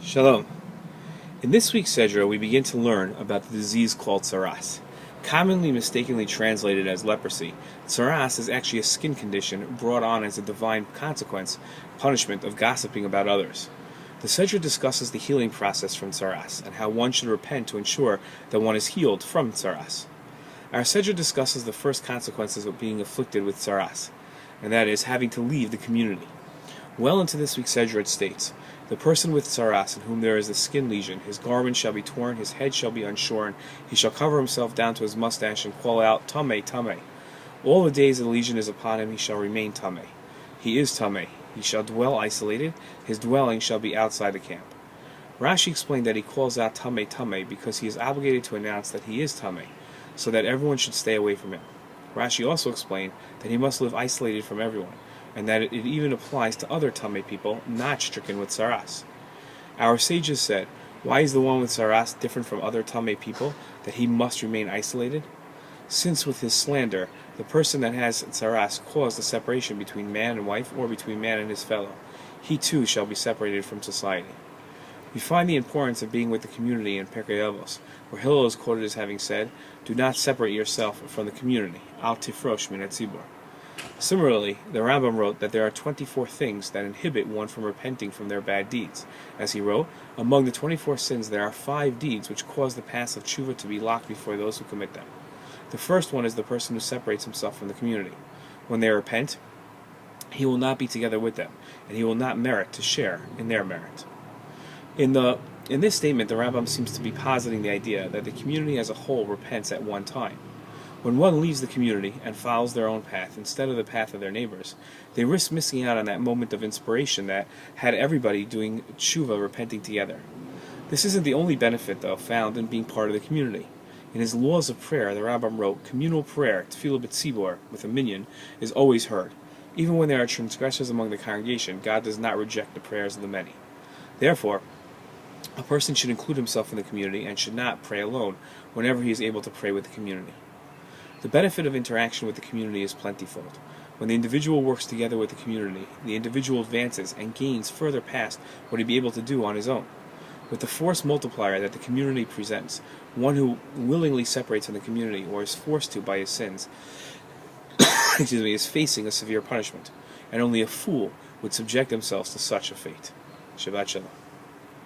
Shalom. In this week's Sedra, we begin to learn about the disease called tsaras. Commonly mistakenly translated as leprosy, tsaras is actually a skin condition brought on as a divine consequence, punishment of gossiping about others. The Sedra discusses the healing process from tsaras and how one should repent to ensure that one is healed from tsaras. Our Sedra discusses the first consequences of being afflicted with tsaras, and that is having to leave the community. Well into this week's Sedra it states, "The person with tsaras, in whom there is a skin lesion, his garment shall be torn, his head shall be unshorn, he shall cover himself down to his mustache and call out, Tameh, Tameh. All the days the lesion is upon him, he shall remain Tameh. He is Tameh. He shall dwell isolated, his dwelling shall be outside the camp." Rashi explained that he calls out Tameh, Tameh because he is obligated to announce that he is Tameh, so that everyone should stay away from him. Rashi also explained that he must live isolated from everyone, and that it even applies to other Tameh people not stricken with tsaras. Our sages said, why is the one with tsaras different from other Tameh people, that he must remain isolated? Since with his slander, the person that has tsaras caused a separation between man and wife or between man and his fellow, he too shall be separated from society. We find the importance of being with the community in Pirkei Avos, where Hillel is quoted as having said, "Do not separate yourself from the community, al tifrosh min hatzibur." Similarly, the Rambam wrote that there are 24 things that inhibit one from repenting from their bad deeds. As he wrote, among the 24 sins there are 5 deeds which cause the paths of tshuva to be locked before those who commit them. The first one is the person who separates himself from the community. When they repent, he will not be together with them, and he will not merit to share in their merit. In this statement, the Rambam seems to be positing the idea that the community as a whole repents at one time. When one leaves the community and follows their own path instead of the path of their neighbors, they risk missing out on that moment of inspiration that had everybody doing tshuva, repenting together. This isn't the only benefit, though, found in being part of the community. In his Laws of Prayer, the Rambam wrote, communal prayer, tefillah b'tzibor, with a minyan, is always heard. Even when there are transgressors among the congregation, God does not reject the prayers of the many. Therefore, a person should include himself in the community and should not pray alone whenever he is able to pray with the community. The benefit of interaction with the community is plentyfold. When the individual works together with the community, the individual advances and gains further past what he'd be able to do on his own. With the force multiplier that the community presents, one who willingly separates from the community or is forced to by his sins is facing a severe punishment, and only a fool would subject themselves to such a fate. Shabbat Shalom.